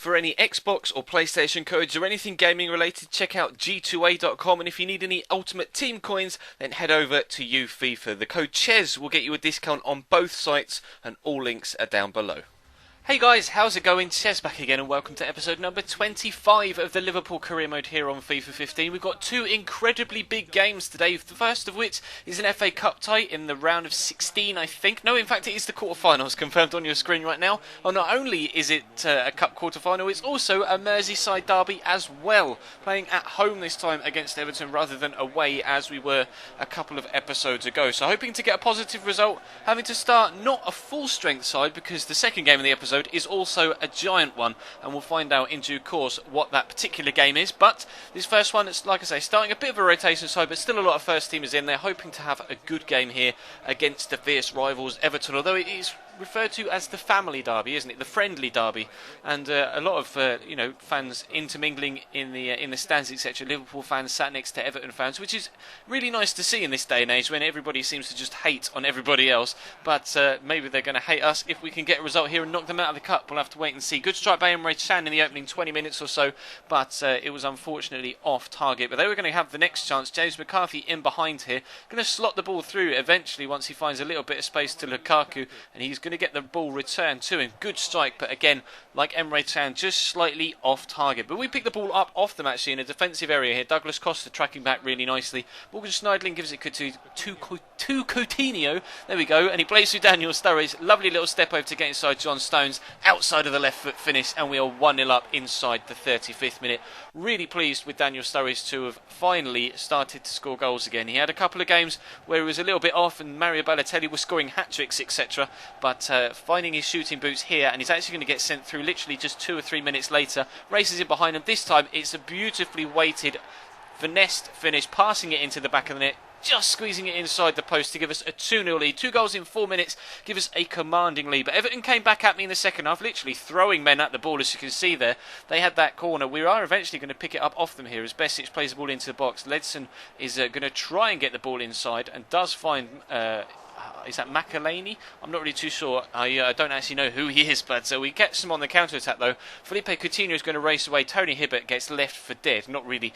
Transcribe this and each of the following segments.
For any Xbox or PlayStation codes or anything gaming related, check out g2a.com, and if you need any Ultimate Team coins, then head over to FIFA. The code CHES will get you a discount on both sites, and all links are down below. Hey guys, how's it going? Chez back again, and welcome to episode number 25 of the Liverpool career mode here on FIFA 15. We've got two incredibly big games today, the first of which is an FA Cup tie in the round of 16, I think. No, in fact it is the quarterfinals, confirmed on your screen right now. Well, not only is it a Cup quarterfinal, it's also a Merseyside derby as well. Playing at home this time against Everton rather than away as we were a couple of episodes ago. So hoping to get a positive result, having to start not a full strength side because the second game of the episode is also a giant one, and we'll find out in due course what that particular game is. But this first one, it's like I say, starting a bit of a rotation side, but still a lot of first teamers in there, hoping to have a good game here against the fierce rivals Everton, although it is referred to as the family derby, isn't it? The friendly derby, and a lot of fans intermingling in the stands, etc. Liverpool fans sat next to Everton fans, which is really nice to see in this day and age when everybody seems to just hate on everybody else. But maybe they're going to hate us if we can get a result here and knock them out of the cup. We'll have to wait and see. Good strike by Emre Can in the opening 20 minutes or so, but it was unfortunately off target. But they were going to have the next chance. James McCarthy in behind here, going to slot the ball through eventually once he finds a little bit of space to Lukaku, and he's going to get the ball returned to him. Good strike, but again, like Emre Can, just slightly off target. But we pick the ball up off them actually in a defensive area here. Douglas Costa tracking back really nicely. Morgan Schneidling gives it to Coutinho. There we go, and he plays through Daniel Sturridge. Lovely little step over to get inside John Stones, outside of the left foot finish, and we are 1-0 up inside the 35th minute. Really pleased with Daniel Sturridge to have finally started to score goals again. He had a couple of games where he was a little bit off and Mario Balotelli was scoring hat-tricks, etc. But finding his shooting boots here, and he's actually going to get sent through literally just 2 or 3 minutes later. Races in behind him. This time it's a beautifully weighted, finessed finish, passing it into the back of the net, just squeezing it inside the post to give us a 2-0 lead. 2 goals in 4 minutes give us a commanding lead. But Everton came back at me in the second half, literally throwing men at the ball, as you can see there. They had that corner. We are eventually going to pick it up off them here as Besic plays the ball into the box. Ledson is going to try and get the ball inside and does find... is that Makalani? I'm not really too sure. I don't actually know who he is, but we catch him on the counter-attack though. Felipe Coutinho is going to race away. Tony Hibbert gets left for dead. Not really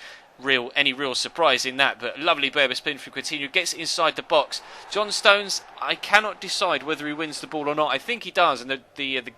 any real surprise in that, but lovely Berber spin for Coutinho, gets inside the box. John Stones, I cannot decide whether he wins the ball or not. I think he does, and the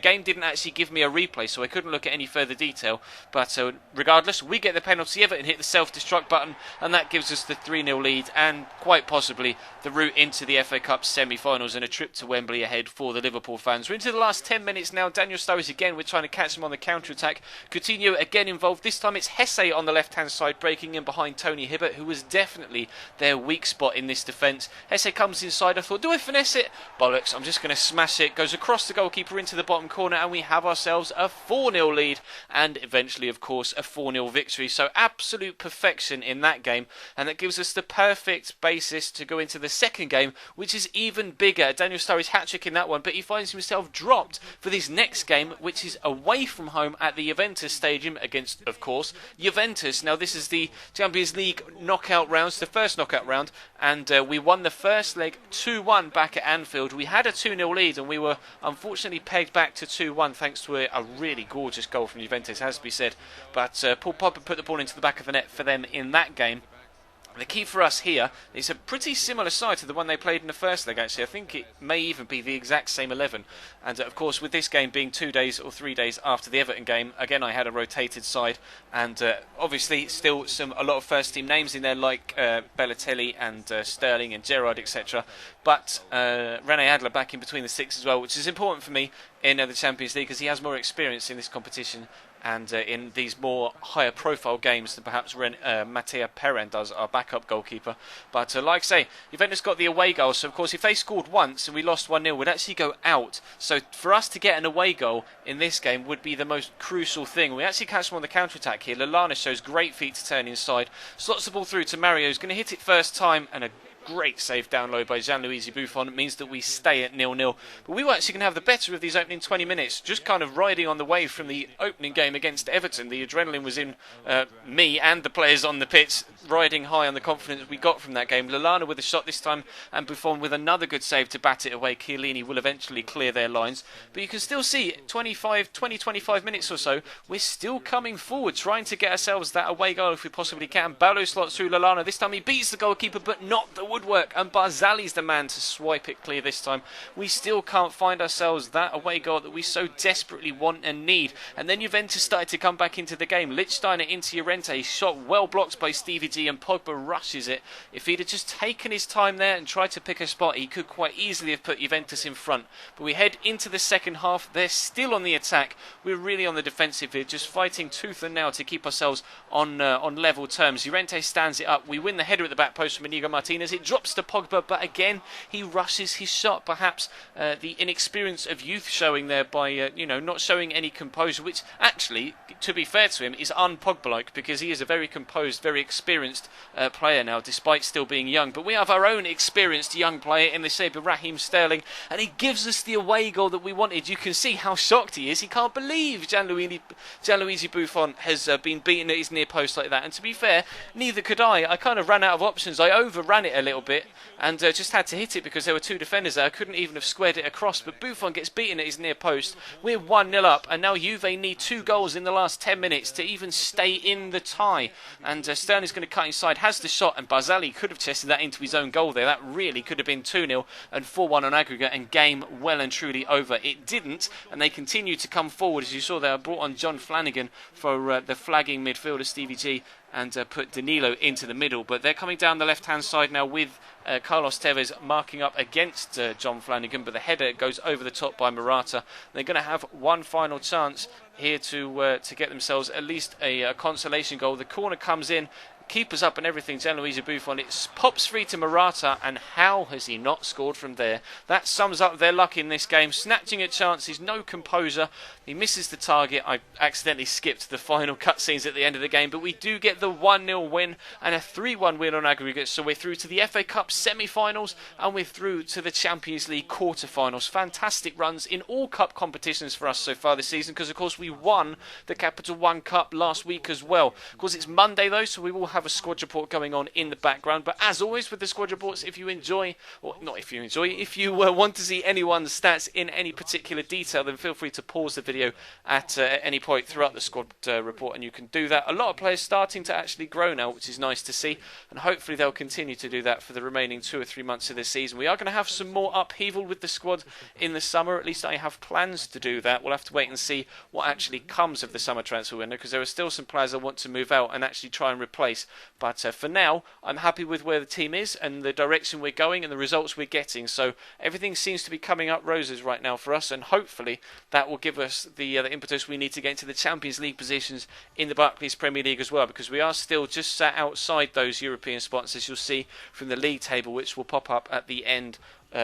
game didn't actually give me a replay, so I couldn't look at any further detail. But regardless, we get the penalty. Everton hit the self-destruct button, and that gives us the 3-0 lead, and quite possibly the route into the FA Cup semi-finals and a trip to Wembley ahead for the Liverpool fans. We're into the last 10 minutes now. Daniel Sturridge again, we're trying to catch him on the counter-attack. Coutinho again involved. This time it's Hesse on the left-hand side, breaking in behind Tony Hibbert, who was definitely their weak spot in this defence. Hesse comes inside. I thought, do I finesse it? Bollocks, I'm just going to smash it. Goes across the goalkeeper into the bottom corner, and we have ourselves a 4-0 lead, and eventually of course a 4-0 victory. So absolute perfection in that game, and that gives us the perfect basis to go into the second game, which is even bigger. Daniel Sturridge hat-trick in that one, but he finds himself dropped for this next game, which is away from home at the Juventus Stadium against, of course, Juventus. Now this is the Champions League knockout rounds, the first knockout round, and we won the first leg 2-1 back at Anfield. We had a 2-0 lead, and we were unfortunately pegged back to 2-1 thanks to a really gorgeous goal from Juventus, has to be said. But Paul Pogba put the ball into the back of the net for them in that game. The key for us here is a pretty similar side to the one they played in the first leg, actually. I think it may even be the exact same 11. And of course, with this game being 2 days or 3 days after the Everton game, again, I had a rotated side. And obviously, still a lot of first team names in there, like Balotelli and Sterling and Gerrard, etc. But Rene Adler back in between the six as well, which is important for me in the Champions League because he has more experience in this competition and in these more higher profile games than perhaps Matteo Perrin does, our backup goalkeeper. But like I say, Juventus got the away goal, so of course if they scored once and we lost 1-0, we'd actually go out. So for us to get an away goal in this game would be the most crucial thing. We actually catch them on the counter-attack here. Lallana shows great feet to turn inside, slots the ball through to Mario, who's going to hit it first time, and a great save down low by Gianluigi Buffon. It means that we stay at 0-0. But we were actually going to have the better of these opening 20 minutes, just kind of riding on the wave from the opening game against Everton. The adrenaline was in me and the players on the pitch, riding high on the confidence we got from that game. Lallana with a shot this time, and Buffon with another good save to bat it away. Chiellini will eventually clear their lines. But you can still see 20-25 minutes or so, we're still coming forward, trying to get ourselves that away goal if we possibly can. Ballo slots through Lallana. This time he beats the goalkeeper, but not the woodwork. And Barzali's the man to swipe it clear this time. We still can't find ourselves that away goal that we so desperately want and need. And then Juventus started to come back into the game. Lichtsteiner into Llorente, shot well blocked by Stevie G, and Pogba rushes it. If he'd have just taken his time there and tried to pick a spot, he could quite easily have put Juventus in front. But we head into the second half. They're still on the attack. We're really on the defensive here, just fighting tooth and nail to keep ourselves on level terms. Llorente stands it up. We win the header at the back post from Inigo Martinez. It drops to Pogba, but again he rushes his shot. Perhaps the inexperience of youth showing there by not showing any composure, which actually, to be fair to him, is un-Pogba-like, because he is a very composed, very experienced player now, despite still being young. But we have our own experienced young player in the shape of Raheem Sterling, and he gives us the away goal that we wanted. You can see how shocked he is. He can't believe Gianluigi Buffon has been beaten at his near post like that. And to be fair, neither could I. I kind of ran out of options. I overran it a little bit and just had to hit it because there were two defenders there. I couldn't even have squared it across, but Buffon gets beaten at his near post. We're 1-0 up, and now Juve need 2 goals in the last 10 minutes to even stay in the tie. And Sterling's going to cut inside, has the shot, and Barzali could have chested that into his own goal there. That really could have been 2-0 and 4-1 on aggregate, and game well and truly over. It didn't, and they continue to come forward. As you saw there, I brought on John Flanagan for the flagging midfielder Stevie G, and put Danilo into the middle. But they're coming down the left-hand side now with Carlos Tevez marking up against John Flanagan, but the header goes over the top by Morata. They're going to have one final chance here to get themselves at least a consolation goal. The corner comes in, keepers up and everything. Gianluigi Buffon, it pops free to Morata, and how has he not scored from there? That sums up their luck in this game. Snatching at chances, no composure. He misses the target. I accidentally skipped the final cutscenes at the end of the game, but we do get the 1-0 win and a 3-1 win on aggregate. So we're through to the FA Cup semi-finals, and we're through to the Champions League quarter-finals. Fantastic runs in all cup competitions for us so far this season, because of course we won the Capital One Cup last week as well. Of course it's Monday though, so we will have a squad report going on in the background. But as always with the squad reports, if you enjoy, or not if you enjoy, if you want to see anyone's stats in any particular detail, then feel free to pause the video at any point throughout the squad report, and you can do that. A lot of players starting to actually grow now, which is nice to see, and hopefully they'll continue to do that for the remaining 2 or 3 months of this season. We are going to have some more upheaval with the squad in the summer. At least I have plans to do that. We'll have to wait and see what actually comes of the summer transfer window, because there are still some players I want to move out and actually try and replace. But for now, I'm happy with where the team is and the direction we're going and the results we're getting. So everything seems to be coming up roses right now for us, and hopefully that will give us the impetus we need to get into the Champions League positions in the Barclays Premier League as well, because we are still just sat outside those European spots, as you'll see from the league table, which will pop up at the end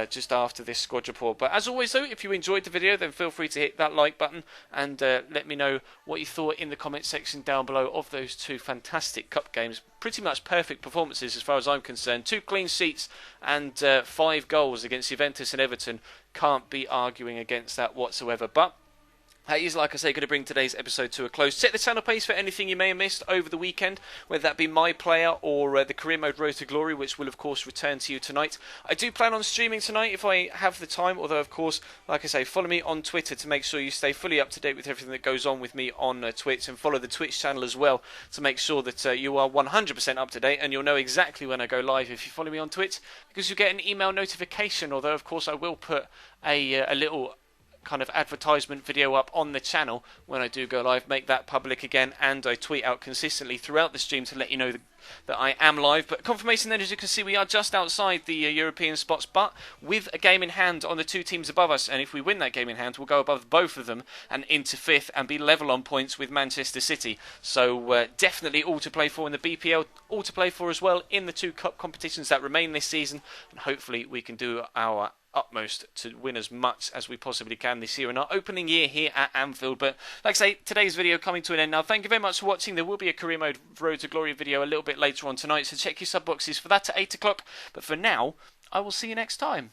just after this squad report. But as always though, if you enjoyed the video, then feel free to hit that like button and let me know what you thought in the comment section down below of those 2 fantastic cup games. Pretty much perfect performances as far as I'm concerned. 2 clean sheets and 5 goals against Juventus and Everton. Can't be arguing against that whatsoever. But that is, like I say, going to bring today's episode to a close. Check the channel page for anything you may have missed over the weekend, whether that be my player or the career mode Road to Glory, which will of course return to you tonight. I do plan on streaming tonight if I have the time, although of course, like I say, follow me on Twitter to make sure you stay fully up to date with everything that goes on with me on Twitch, and follow the Twitch channel as well to make sure that you are 100% up to date, and you'll know exactly when I go live if you follow me on Twitch, because you get an email notification. Although of course I will put a little kind of advertisement video up on the channel when I do go live, make that public again, and I tweet out consistently throughout the stream to let you know that I am live. But confirmation then, as you can see, we are just outside the European spots, but with a game in hand on the 2 teams above us, and if we win that game in hand, we'll go above both of them and into 5th and be level on points with Manchester City. So definitely all to play for in the BPL, all to play for as well in the 2 cup competitions that remain this season, and hopefully we can do our utmost to win as much as we possibly can this year in our opening year here at Anfield. But like I say, today's video coming to an end now. Thank you very much for watching. There will be a career mode Road to Glory video a little bit later on tonight, so check your sub boxes for that at 8 o'clock. But for now, I will see you next time.